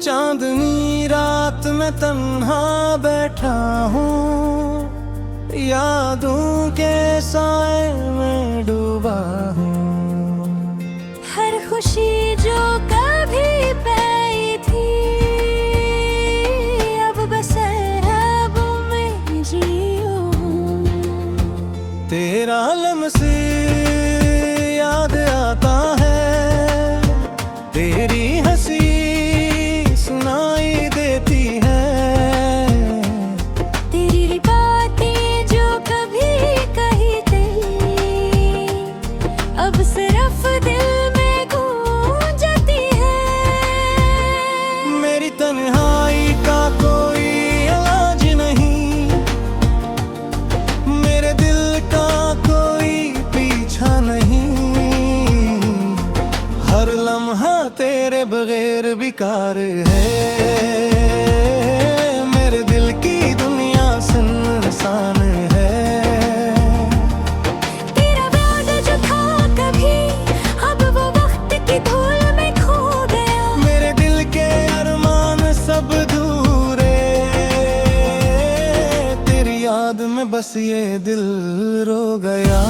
चांदनी रात में तन्हा बैठा हूँ, यादों के साए में डूबा हूँ। हर खुशी जो कभी पाई थी, अब बस ख्वाबों में जियो हूँ। तेरा लम्से याद आता है, तेरी हंसी सुनाई देती है। तेरी बातें जो कभी कही थी, अब सिर्फ दिल में गूंजती है। मेरी तन्हाई का कोई इलाज नहीं, मेरे दिल का कोई पीछा नहीं। हर लम्हा तेरे बगैर बेकार है, मेरे दिल की दुनिया सुनसान है। तेरा वादा जो था कभी, अब वो वक्त की धूल में खो गया। मेरे दिल के अरमान सब दूरे, तेरी याद में बस ये दिल रो गया।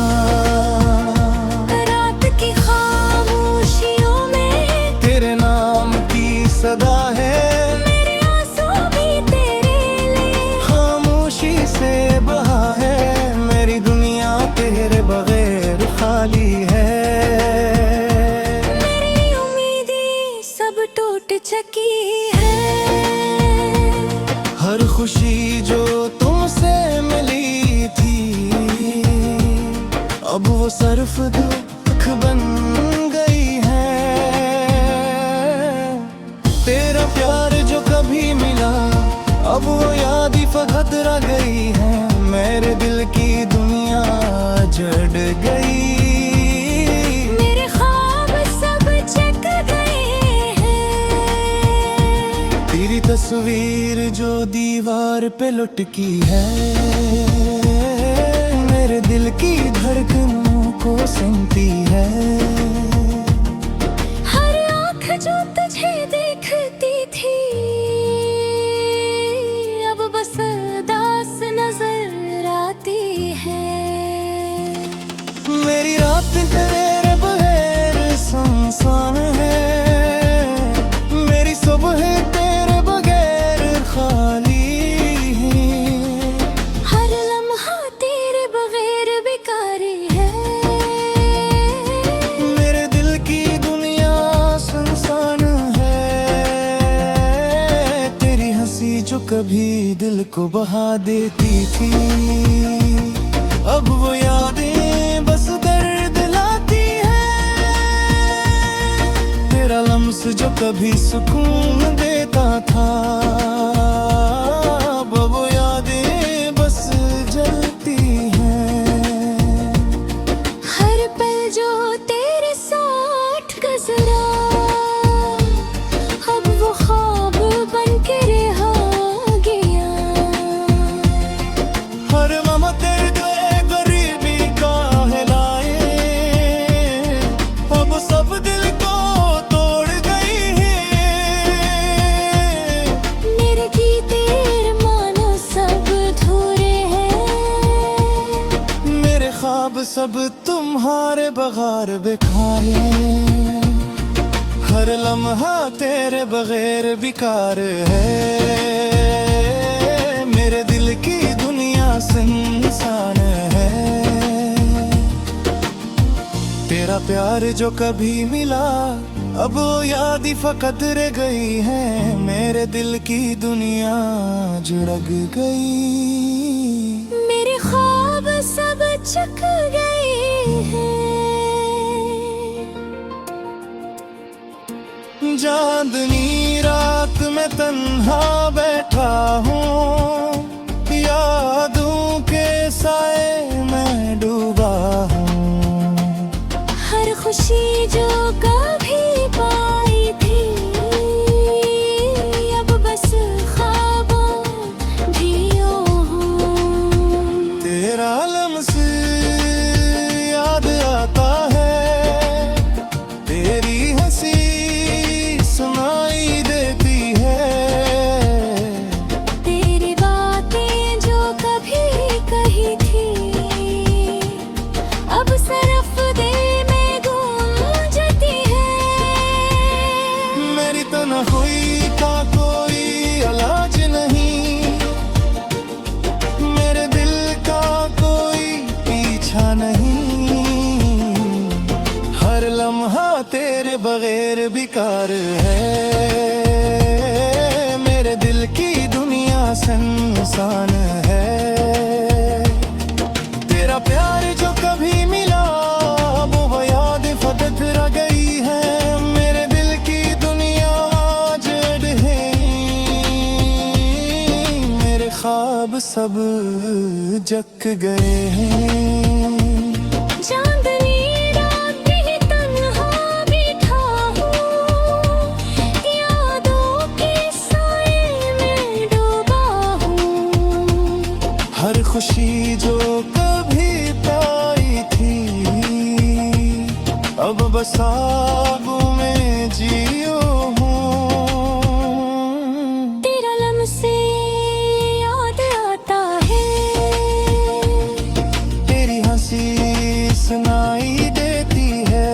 रात की खामोशियों में तेरे नाम की सदा है, मेरे आंसू भी तेरे लिए। खामोशी से बहा है, मेरी दुनिया तेरे बगैर खाली है। मेरी उम्मीदें सब टूट चुकी है। हर खुशी जो तुमसे मिली थी, अब वो सिर्फ दुख बन गई है। तेरा प्यार जो कभी मिला, अब वो याद ही फकत रह गई है। मेरे दिल की दुनिया जड़ गई, मेरे ख्वाब सब जग गए हैं। तेरी तस्वीर जो दीवार पे लुटकी है, मेरे दिल की धड़कनों को सुनती है। हर आँख जो तुझे देखती थी, अब बस दास नजर आती है। मेरी रात तेरे बगैर सुनसान है, मेरी सुबह तेरे बगैर खाली है। हर लम्हा तेरे बगैर बेकार है। मेरे दिल की दुनिया सुनसान है, तेरी हंसी जो कभी दिल को बहा देती थी, अब वो यादें बस दर्द लाती है। तेरा लम्स जो कभी सुकून देता था, अब वो यादें बस जलती हैं। हर पल जो तेरे साथ गुजरा, अब वो ख्वाब बन के रह गया। हर मम दर्द गरीबी का हिलाए, अब सब दिल को तोड़ गई है। मेरे गीत अरमान सब अधूरे हैं। मेरे ख्वाब सब तुम्हारे बगैर बेकार है, हर लम्हा तेरे बगैर बेकार है। मेरे दिल की दुनिया सुनसान है, तेरा प्यार जो कभी मिला, अब वो याद ही फकत रह गई है। मेरे दिल की दुनिया जुड़ग गई, मेरे ख्वाब सब चक गए हैं। चांदनी रात में तन्हा बैठा हूँ, यादों के साए में डूबा हूँ। हर खुशी जो कभी पाई थी, अब बस ख्वाबों जियो हूँ। तेरा लम्से याद आता है, तेरी हंसी सुनाई देती है। बेकार है। मेरे दिल की दुनिया सुनसान है। तेरा प्यार जो कभी मिला वो याद फकत रह गई है। मेरे दिल की दुनिया जड़ है। मेरे ख्वाब सब जग गए हैं। चांदनी रात भी तन्हा बैठा हूँ, यादों के साए में डूबा हूँ। हर खुशी जो कभी पाई थी अब बस ख्वाबों में जियो हूँ। तेरा लम्से याद आता है, तेरी हंसी सुनाई देती है।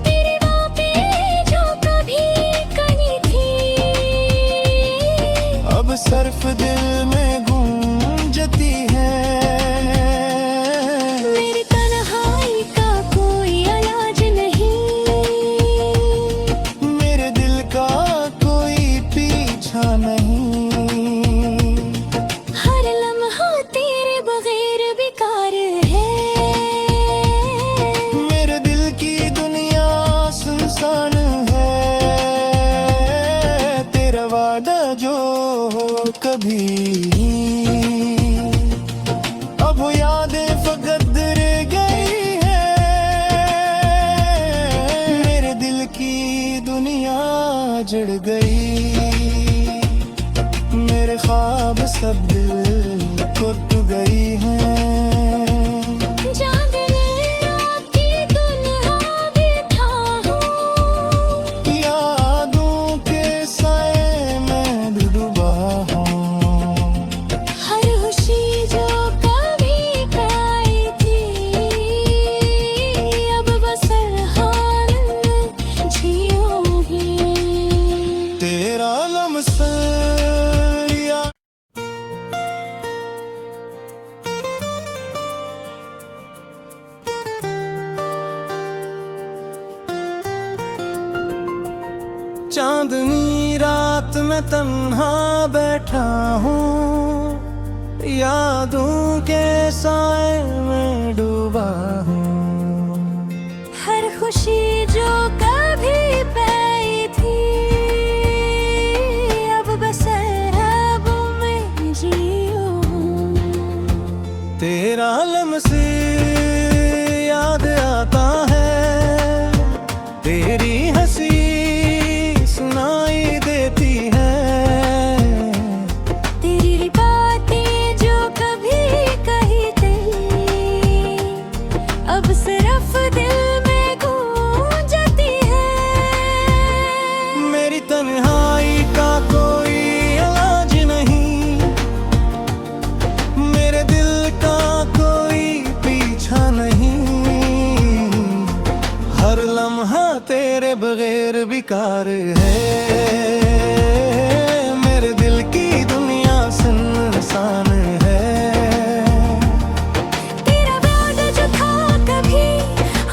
तेरी बातें जो कभी कही थी अब सिर्फ दिल में गूंजती है। मेरी तन्हाई का कोई इलाज नहीं, मेरे दिल का कोई पीछा नहीं। हर लम्हा तेरे बगैर बेकार है। मेरे दिल की दुनिया सुनसान है। तेरा वादा जो कभी अब वो यादें फकत रह गई है। मेरे दिल की दुनिया जड़ गई। मेरे ख्वाब सब दिल को टूट गई हैं। चांदनी रात की तन्हा बैठा हूँ, यादों के साए में डूबा हूँ। हर खुशी जो कभी पाई थी अब बस हाल में जियोगी। तेरा लम्सा याद चांदनी रात में तन्हा बैठा हूँ, यादों के साए में डूबा हूँ। हर खुशी जो कभी पाई थी अब बस ख्वाबों में जियो। तेरा लम्से याद आता है। तेरी हंसी सुनाई देती है। तेरी बातें जो कभी कही थी अब सिर्फ दिल में गूंजती है। मेरी तन्हाई का कोई इलाज नहीं, मेरे दिल का कोई पीछा नहीं। हर लम्हा तेरे बगैर बेकार है। मेरे दिल की दुनिया सुनसान है। तेरा वादा जो था कभी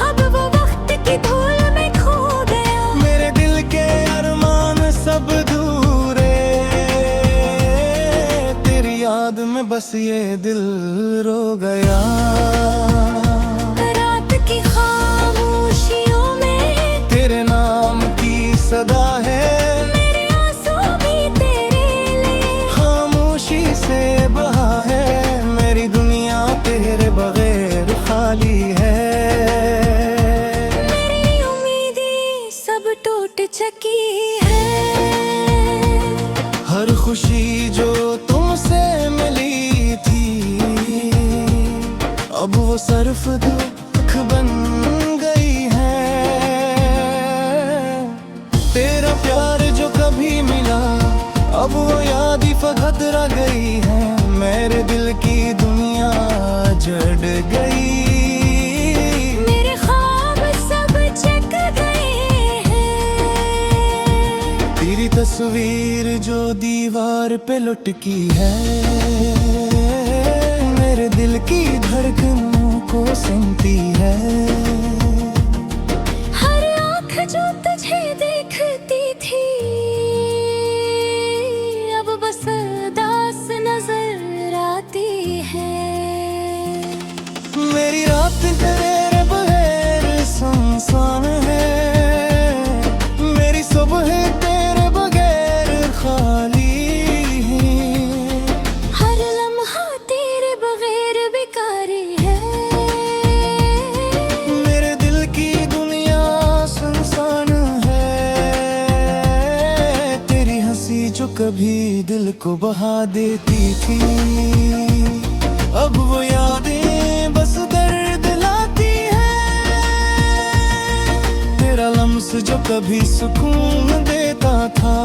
अब वो वक्त की धूल में खो गया। मेरे दिल के अरमान सब दूरे। तेरी याद में बस ये दिल रो गया। रात की खामोशियों में तेरे नाम की सदा है। मेरे आंसू भी तेरे लिए खामोशी से बहा है। मेरी दुनिया तेरे बगैर खाली है। मेरी उम्मीदें सब टूट चुकी है। हर खुशी जो तुमसे मिली थी अब वो सिर्फ दुख बन गई है। तेरा प्यार जो कभी मिला अब वो याद ही फकत रह गई है। मेरे दिल की दुनिया जड़ गई। मेरे ख्वाब सब जग गए हैं। तेरी तस्वीर जो दीवार पे लुटकी है मेरे दिल की धड़कनों को सुनती है। हर आँख तेरे बगैर सुनसान है, मेरी सुबह तेरे बगैर खाली है। हर लम्हा तेरे बगैर बेकार है, मेरे दिल की दुनिया सुनसान है। तेरी हंसी जो कभी दिल को बहा देती थी, अब वो यादें बस दर्द लाती है। तेरा लम्स जो कभी सुकून देता था,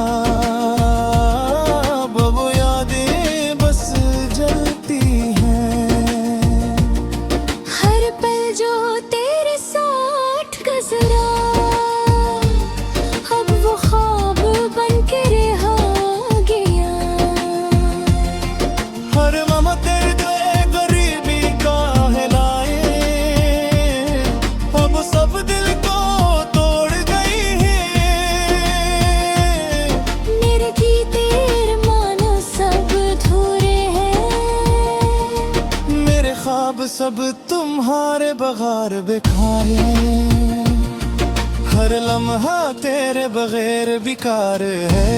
अब वो यादें बस जलती हैं। हर पल जो तेरे साथ गुजरा, अब वो ख्वाब बन के रह गया। हर ममा तेरे गरीबी का हिलाए, अब सब दिल को तोड़ गई है। मेरे गीते मानो सब अधूरे हैं, मेरे ख्वाब सब तुम्हारे बगैर बेकार हैं। हर लम्हा तेरे बगैर बेकार है,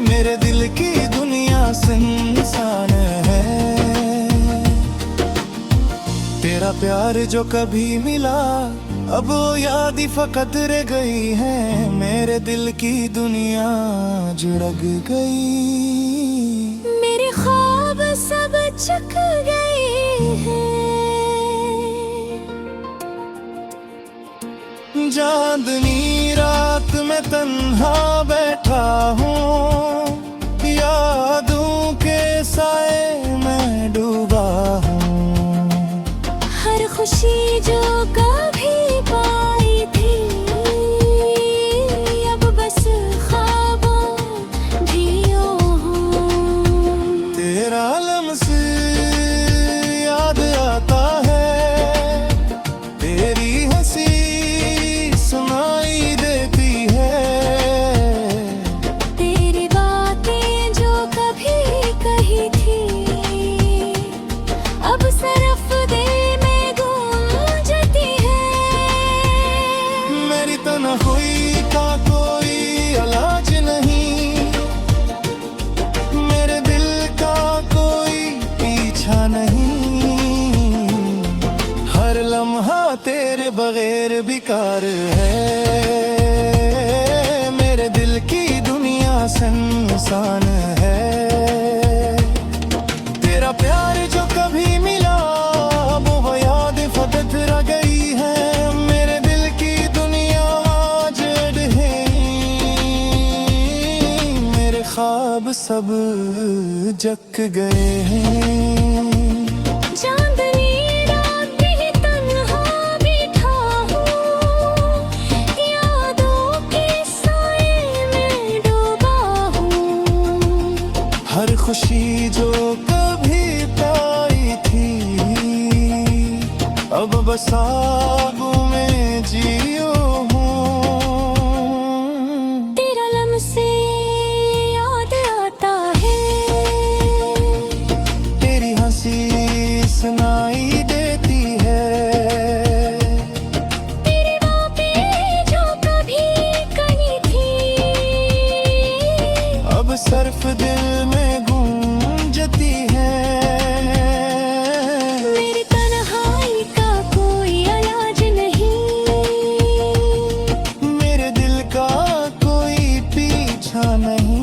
मेरे दिल की दुनिया सुनसान है। तेरा प्यार जो कभी मिला, अब वो याद ही फकत रह गई है। मेरे दिल की दुनिया जुड़ग गई। मेरे ख्वाब सब चक गए हैं। चांदनी रात में तन्हा बैठा हूँ, यादों के साए में डूबा हूँ। हर खुशी जो कभी पाई थी, अब बस ख्वाबों ढियो हूँ। तेरा लम्स याद आता है, तेरी हंसी सुनाई देती है। तेरी बातें जो कभी कही थी, अब सरफ दे में गूंजती है। मेरी तन्हाई का कोई इलाज नहीं, मेरे दिल का कोई पीछा नहीं। हर लम्हा तेरे बगैर बेकार है, मेरे दिल की दुनिया सुनसान है। तेरा प्यार जो कभी मिला, वो याद फकत रह गई है। मेरे दिल की दुनिया जड़ है, मेरे ख्वाब सब जक गए हैं। चांदनी रात भी तन्हा बैठा हूँ, यादों के साए में डूबा हूँ। हर खुशी जो कभी पाई थी, अब बस आगों में जियो हूँ। तेरा लम्से याद आता है, तेरी हंसी सुनाई देती है। तेरी बातें जो कभी कही थी, अब सर्फ दिल में गूंजती है। मेरी तन्हाई का कोई इलाज नहीं, मेरे दिल का कोई पीछा नहीं।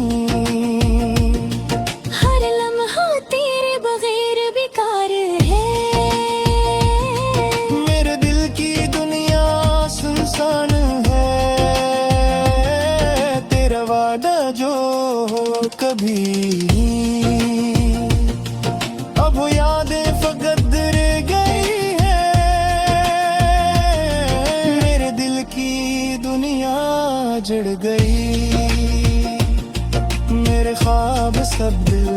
हर लम्हा तेरे बगैर बेकार है। मेरे दिल की दुनिया सुनसान है। तेरा वादा जो कभी, अब वो यादें फकत रह गई है। मेरे दिल की दुनिया जड़ गई, मेरे ख्वाब सब दिल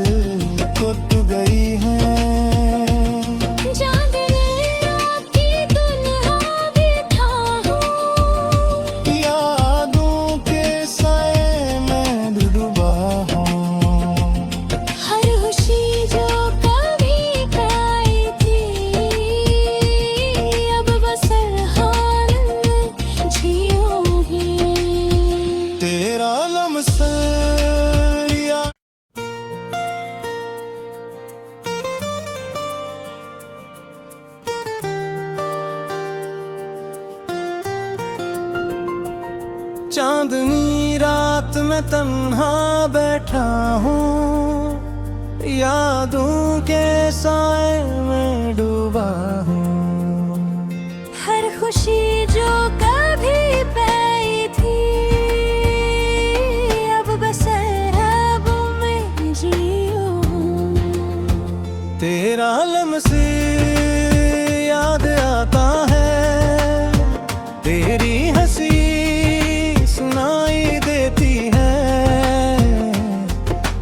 को टूट गई हैं। चांदनी रात की तन्हा बैठा हूँ, यादों के साए में डूबा हूँ। हर खुशी जो कभी पाई थी, चांदनी रात में तन्हा बैठा हूँ, यादों के साए में डूबा हूँ। हर खुशी जो कभी पाई थी अब बस ख्वाबों में जियो हूँ। तेरा लम्से याद आता है, तेरी हंसी सुनाई देती है।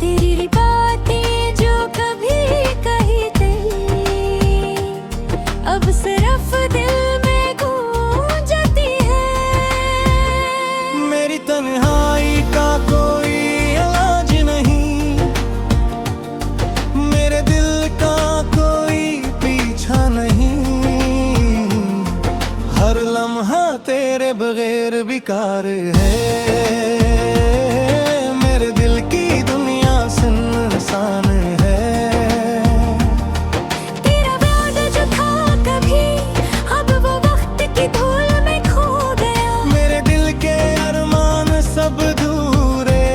तेरी बातें जो कभी कही थी अब सिर्फ दिल में गूंजती है। मेरी तन्हाई का कोई इलाज नहीं, मेरे दिल का कोई पीछा नहीं। हर लम्हा तेरे बगैर बेकार है, मेरे दिल की दुनिया सुनसान है। तेरा वादा जो था कभी अब वो वक्त की धूल में खो गया। मेरे दिल के अरमान सब दूरे,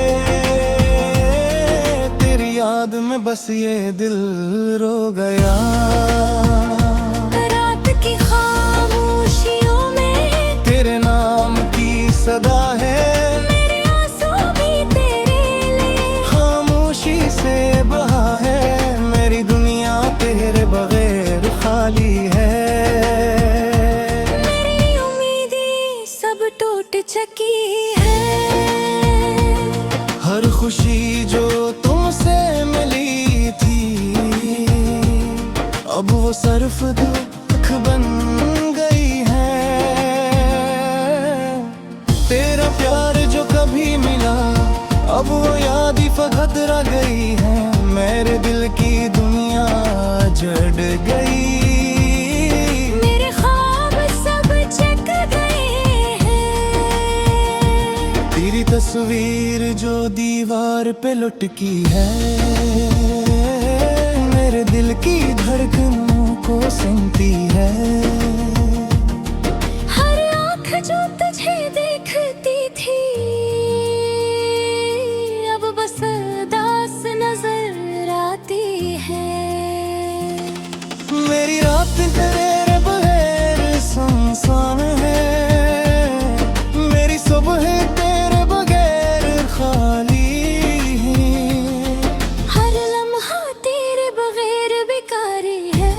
तेरी याद में बस ये दिल रो गया। रात की खामोशियों में तेरे नाम की सदा है, मेरे आंसू भी तेरे लिए। खामोशी से बहा है, मेरी दुनिया तेरे बगैर खाली है। मेरी उम्मीदें सब टूट चुकी है। हर खुशी जो तुमसे मिली थी अब वो सिर्फ दुख बन गई है। तेरा प्यार जो कभी मिला अब वो याद ही फकत रह गई है। मेरे दिल की दुनिया जड़ गई, मेरे ख्वाब सब चक गए हैं। तेरी तस्वीर जो दीवार पे लुटकी है, मेरे दिल की धड़कनों को सुनती है। हर आँख जो तुझे देखती थी अब बस दास नजर आती है। मेरी रात तेरे बगैर सुनसान है, मेरी सुबह तेरे बगैर खाली है। हर लम्हा तेरे बगैर बेकार है।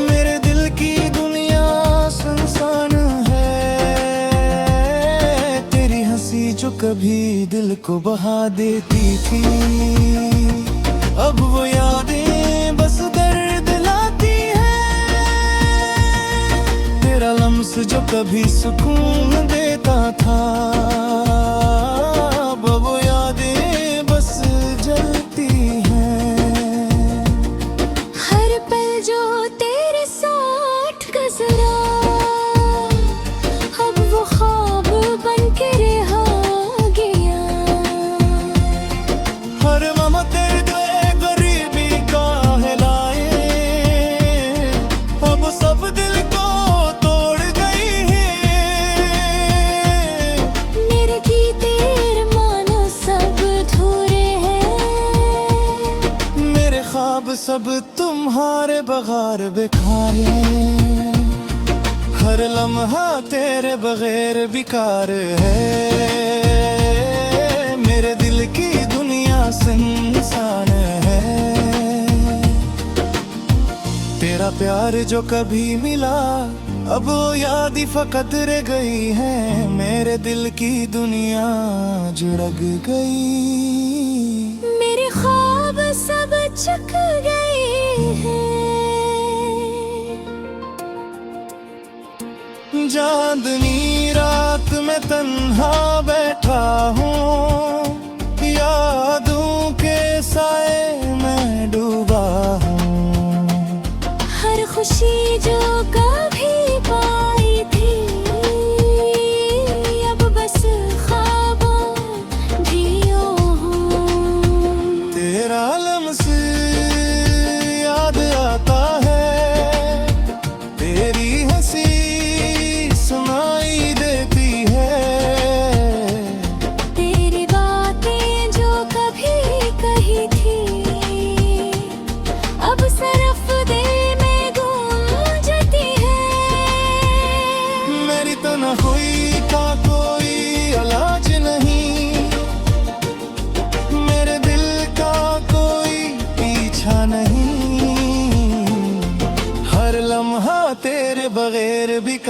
मेरे दिल की दुनिया सुनसान है, तेरी हंसी जो कभी दिल को बहा देती थी अब वो यादें बस दर्द लाती है। तेरा लम्स जो कभी सुकून देता था अब वो यादें बस जलती हैं। हर पल जो तेरे साथ गुजरा अब वो ख्वाब बन के रह गया। हर मम दर्द गरीबी का हिलाए अब सब दिल को तोड़ गई है। मेरे गीते अरमान सब अधूरे हैं। मेरे ख्वाब सब तुम्हारे बगैर बेकार है। हर लम्हा तेरे बगैर बेकार है, मेरे दिल की दुनिया सुनसान है। तेरा प्यार जो कभी मिला अब वो याद ही फकत रह गई है। मेरे दिल की दुनिया जुड़ग गई, मेरे ख्वाब सब चक गए हैं। चांदनी रात में तन्हा बैठा हूँ, यादों के साए में डूबा हूँ। हर खुशी जो कभी पाई थी अब बस ख्वाबों जियो हूँ। तेरा लम्स याद आता है, तेरी हंसी सुनाई देती है।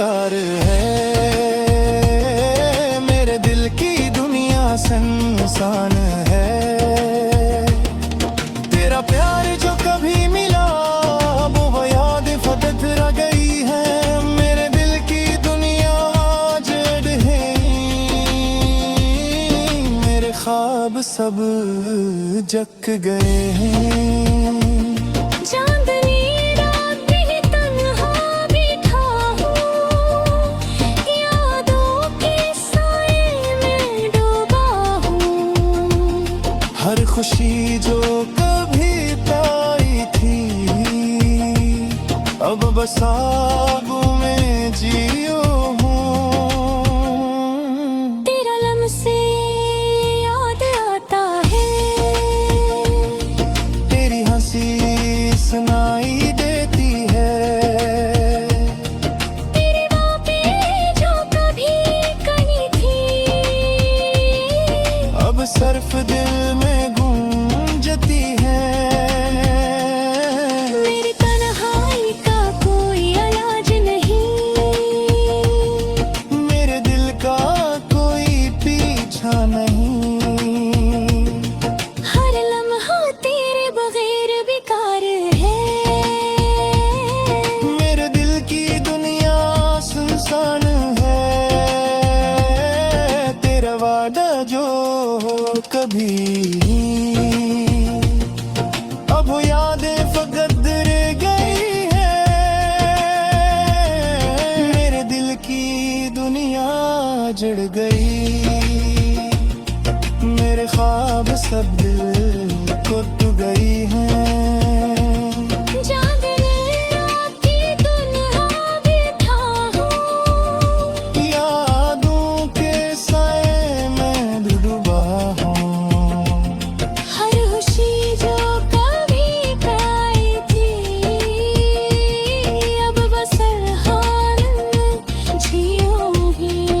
बेकार है। मेरे दिल की दुनिया सुनसान है। तेरा प्यार जो कभी मिला वो याद फकत रह गई है। मेरे दिल की दुनिया जड़ है। मेरे ख्वाब सब जग गए हैं। चांदनी रात भी तन्हा बैठा हूँ, यादों के साए में डूबा हूँ। हर खुशी जो कभी पाई थी अब बस ख्वाबों में जियो हूँ। तेरा लम्से याद आता है, तेरी हंसी सुनाई देती है। तेरी बातें जो कभी कही थी अब सिर्फ दिल में गूंजती है। मेरी तन्हाई का कोई इलाज नहीं, मेरे दिल का कोई पीछा नहीं। हर लम्हा तेरे बगैर बेकार है। मेरे दिल की दुनिया सुनसान है। तेरा वादा जो कभी अब वो यादें फकत रह गई है। मेरे दिल की दुनिया जड़ गई। मेरे ख्वाब सब दिल को तू गई हैं। चांदनी रात की तन्हा बैठा हूँ, यादों के साए में डूबा हूँ। हर खुशी जो कभी पाई थी अब बस हाल में जियो हूँ।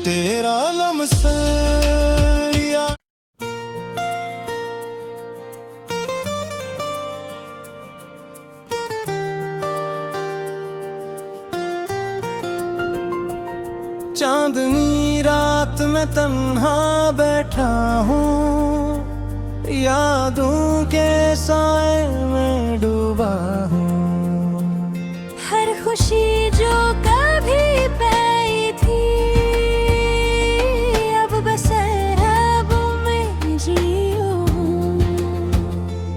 तेरा लम्सा याद चांदनी रात में तन्हा बैठा हूँ, यादों के साए में डूबा हूँ। हर खुशी जो कभी पाई थी अब बस ख्वाबों में जियो हूँ।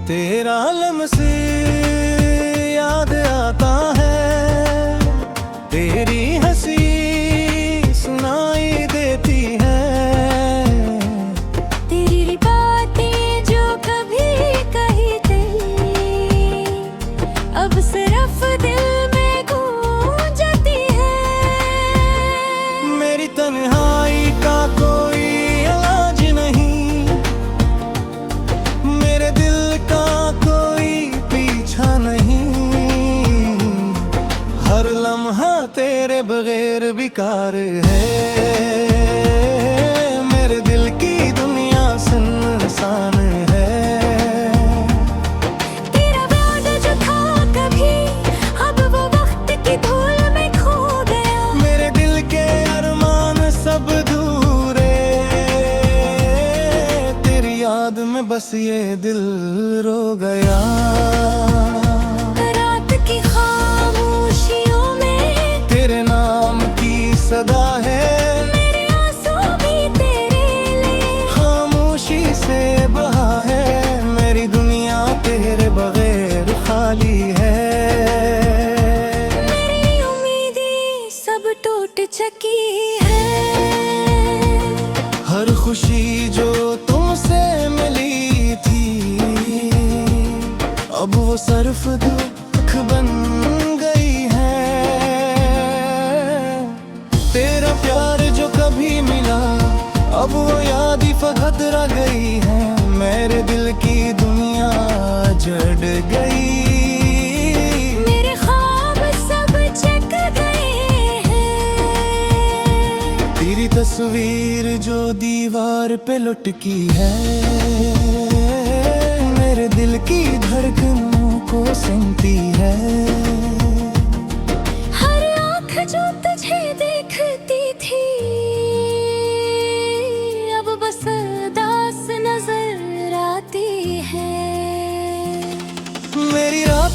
तेरा लम्से याद आता है, तेरी हंसी सुनाई देती है। तेरी बातें जो कभी कही थी अब सिर्फ दिल में गूंजती है। मेरी तन्हाई का कोई इलाज नहीं, मेरे दिल का कोई पीछा नहीं। हर लम्हा तेरे बगैर बेकार है। मेरे दिल की दुनिया सुनसान है। तेरा वादा जो था कभी अब वो वक्त की धूल में खो गया। मेरे दिल के अरमान सब दूरे, तेरी याद में बस ये दिल रो गया। रात की खामोशियों में तेरे नाम की सदा है। मेरे आंसू भी तेरे लिए खामोशी से बहा है। मेरी दुनिया तेरे बगैर खाली है। मेरी उम्मीदें सब टूट चुकी है। हर खुशी जो तुमसे मिली थी अब वो सिर्फ दुख बन गई है। तेरा प्यार जो कभी मिला अब वो याद ही फकत रह गई है। मेरे दिल की दुनिया जड़ गई। मेरे ख्वाब सब जग गए हैं। तेरी तस्वीर जो दीवार पे लुटकी है मेरे दिल की धड़कनों को सुनती है। हर आँख जो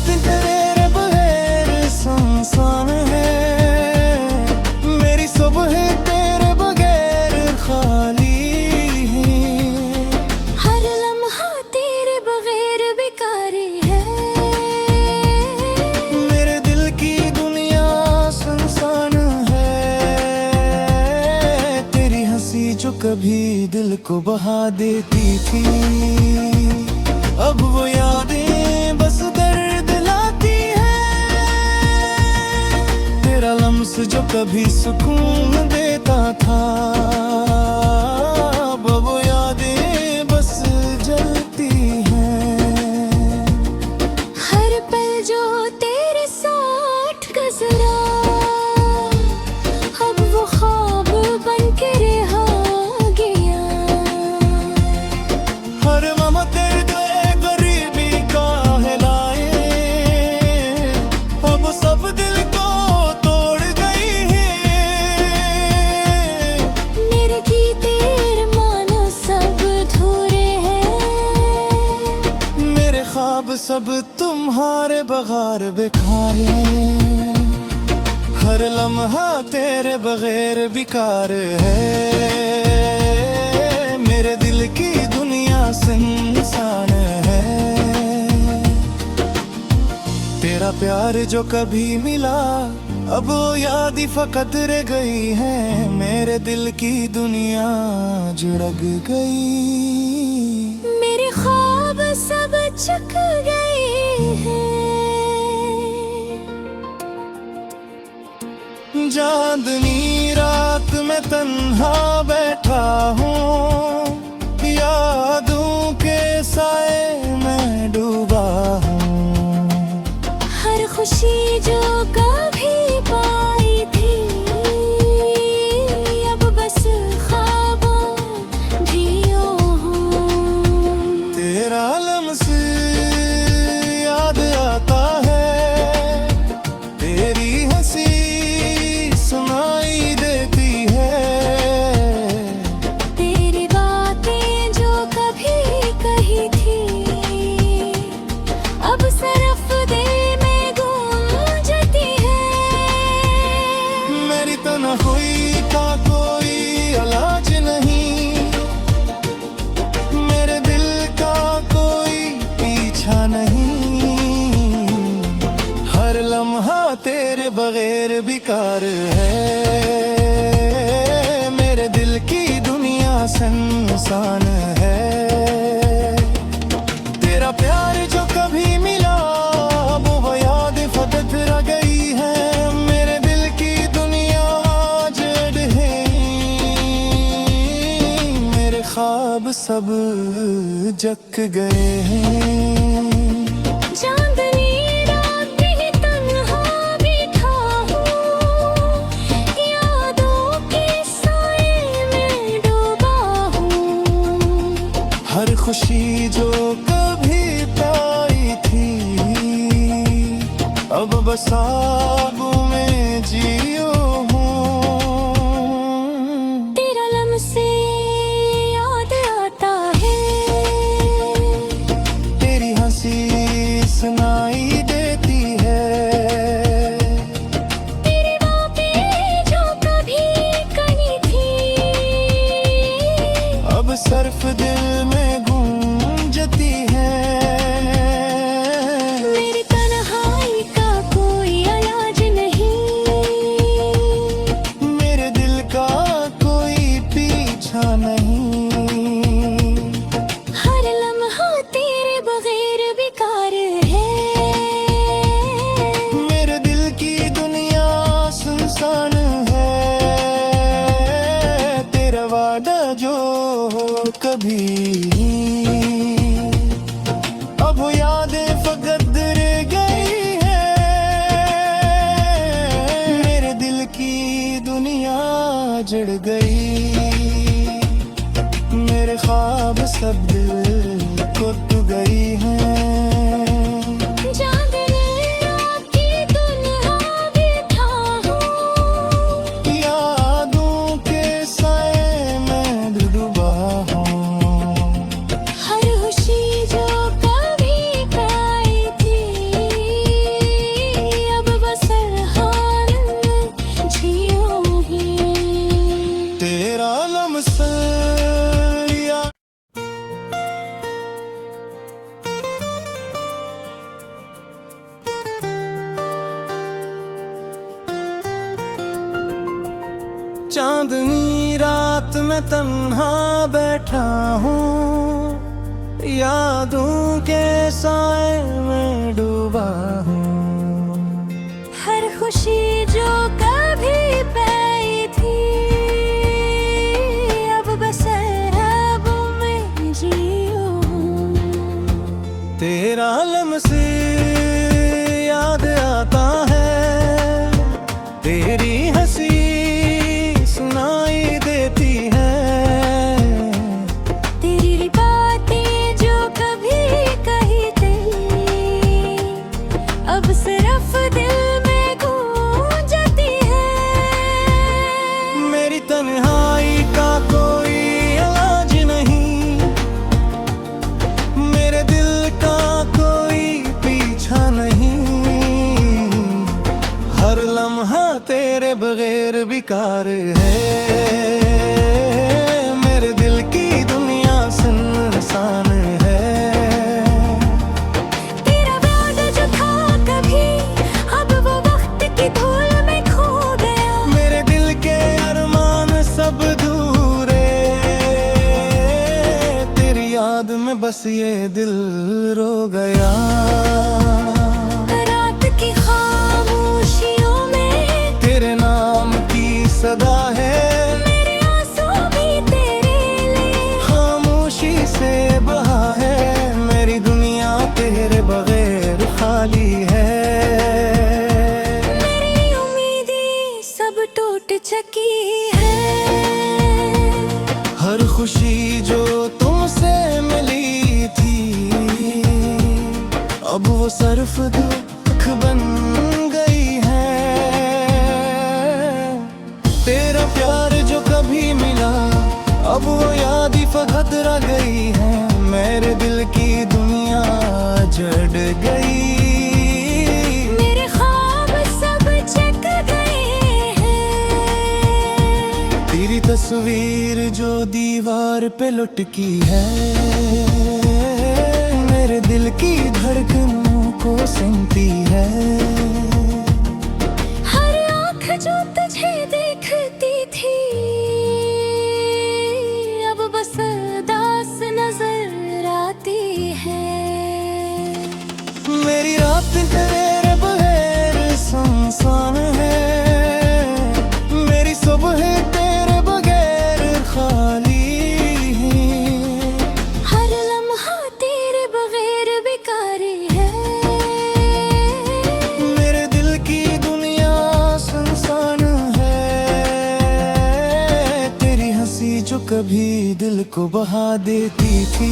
तेरे बगैर सुनसान है, मेरी सुबह तेरे बगैर खाली है। हर लम्हा तेरे बगैर बेकार है, मेरे दिल की दुनिया सुनसान है। तेरी हंसी जो कभी दिल को बहा देती थी, अब वो यादें बस दर्द लाती है। तेरा लम्स जो कभी सुकून देता था, अब वो यादें बस जलती हैं। हर पल जो तेरे साथ गुजरा, अब वो ख्वाब बन के रह गया। हर लम्हा तेरे गरीबी का हिलाए, अब सब दिल को तोड़ गई है। मेरे गीते मानो सब अधूरे हैं, मेरे ख्वाब सब तुम्हारे बगैर बेकार है। हर लम्हा तेरे बगैर बेकार है, मेरे दिल की दुनिया सुनसान है। तेरा प्यार जो कभी मिला, अब वो याद ही फकत रह गई है। मेरे दिल की दुनिया जुड़ग गई। मेरे ख्वाब सब चक गए हैं। चांदनी रात में तन्हा बैठा हूँ, यादों के साए में डूबा हूँ। हर खुशी जो कभी पाई थी, अब बस ख्वाबों जियो हूँ। तेरा लम्स याद आता है, तेरी हंसी सुनाई देती है। तेरी बातें जो कभी कही थी, अब सिर्फ दिल में गूंजती है। मेरी तन्हाई का कोई इलाज नहीं, मेरे दिल का कोई पीछा नहीं। हर लम्हा तेरे बगैर बेकार है, मेरे दिल की दुनिया सुनसान है। तेरा प्यार जो कभी मिला, वो याद फकत रह गई है। मेरे दिल की दुनिया जड़ है, मेरे ख्वाब सब जक गए हैं। चांदनी रात में तन्हा बैठा हूँ, यादों के साए में डूबा हूँ। हर खुशी जो कभी पाई थी, अब बस ख्वाबों में जियो हूँ। तेरा लम्से याद आता है, तेरी हंसी सुनाई देती है। तेरी बातें जो कभी कही थी, अब सिर्फ दिल में गूंजती है। मेरी तन्हाई का कोई इलाज नहीं, मेरे दिल का कोई पीछा नहीं। हर लम्हा तेरे बगैर बेकार है। मेरे दिल की दुनिया सुनसान है, तेरा वादा जो कभी, अब वो यादें फकत रह गई है। मेरे दिल की दुनिया जड़ गई, मेरे ख्वाब सब दिल को तू गई हैं। चांदनी रात की तन्हा बैठा हूँ, यादों के साए में डूबा हूँ। हर खुशी जो कभी पाई थी, चांदनी रात में तन्हा बैठा हूँ, यादों के साए में डूबा हूँ। हर खुशी जो कभी पाई थी अब बस ख्वाबों में जियो हूँ। तेरा लम्से याद आता है, तेरी हंसी सुनाई देती है, तेरी बातें जो कभी कही थी अब सिर्फ दिल में गूंजती है। मेरी तन्हाई का कोई इलाज नहीं, मेरे दिल का कोई पीछा नहीं, हर लम्हा तेरे बगैर बेकार है, मेरे दिल की दुनिया सुनसान है। तेरा वादा जो था कभी अब वो वक्त की धूल में खो गया, मेरे दिल के अरमान सब दूरे, तेरी याद में बस ये दिल रो गया। रात की खामोशियों में तेरे नाम की सदा है, मेरे आंसू भी तेरे लिए। खामोशी से बहा है, मेरी दुनिया तेरे बगैर खाली है। मेरी उम्मीदें सब टूट चुकी है, हर खुशी जो तुमसे मिली थी अब वो सिर्फ दुख बन गई है। तेरा प्यार जो कभी मिला अब वो याद ही फकत रह गई है, मेरे दिल की दुनिया जड़ गई। मेरे ख्वाब सब जग गए हैं, तेरी तस्वीर जो दीवार पे लुटकी है, मेरे दिल की धड़कनों को सुनती है। हर आँख जो तुझे देखती थी अब बस दास नजर आती है। मेरी रात तेरे बगैर सुनसान है, मेरी सुबह तेरे बगैर खाली है, हर लम्हा तेरे बगैर बेकार है, मेरे दिल की दुनिया सुनसान है। तेरी हंसी जो कभी दिल को बहा देती थी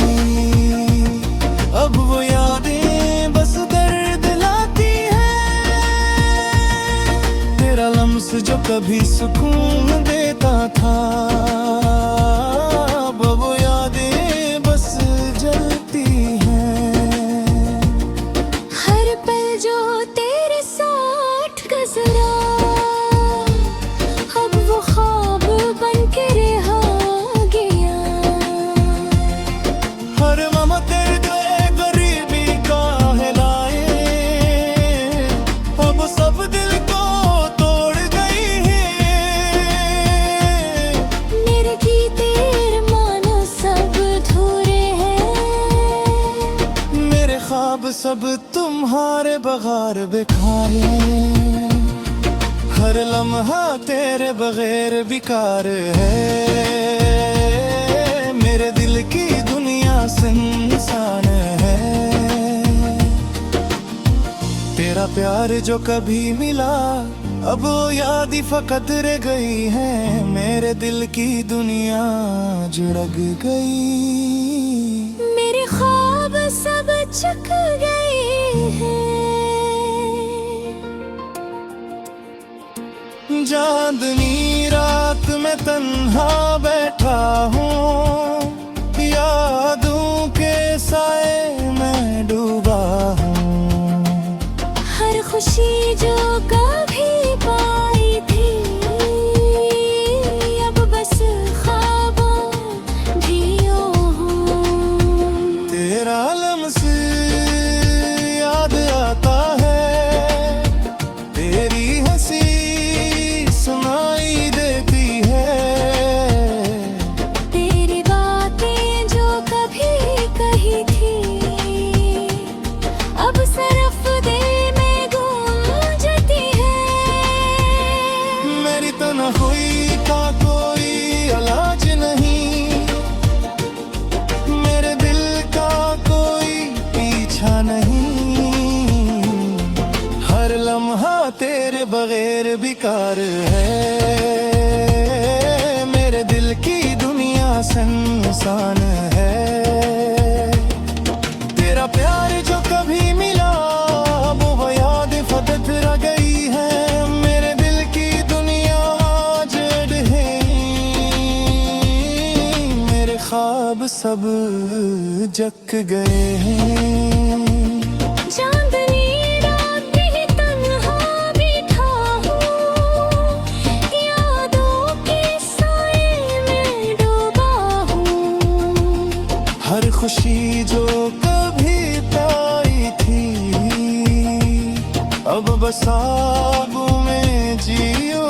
अब वो यादें बस दर्द लाती है, तेरा लम्स जो कभी सुकून देता था अब वो यादें बस जलती हैं। हर पल जो तेरे साथ गुजरा अब वो ख्वाब बन के रह गया। हर मम तेरे गरीबी का हिलाए अब सब दिल को तोड़ गई है, मेरे गीते अरमान सब अधूरे हैं, मेरे ख्वाब सब तुम्हारे बगैर बेकार हैं, हर लम्हा तेरे बगैर बेकार है, मेरे दिल की दुनिया सुनसान है। तेरा प्यार जो कभी मिला अब वो याद ही फकत रह गई है, मेरे दिल की दुनिया जुड़ग गई। मेरे ख्वाब सब चक गए हैं, चांदनी रात में तन्हा बैठा हूँ, यादों के साए में डूबा हूँ। हर खुशी जो कभी पाई थी अब बस ख्वाबों जियो हूँ। तेरा लम्से याद आता है, तेरी हंसी सुनाई देती है, बेकार है। मेरे दिल की दुनिया सुनसान है। तेरा प्यार जो कभी मिला वो याद फकत रह गई है। मेरे दिल की दुनिया आज है। मेरे ख्वाब सब जग गए हैं। चांदनी रात भी तन्हा बैठा हूँ, यादों के साए में डूबा हूँ। हर खुशी जो कभी पाई थी अब बस ख्वाबों में जियो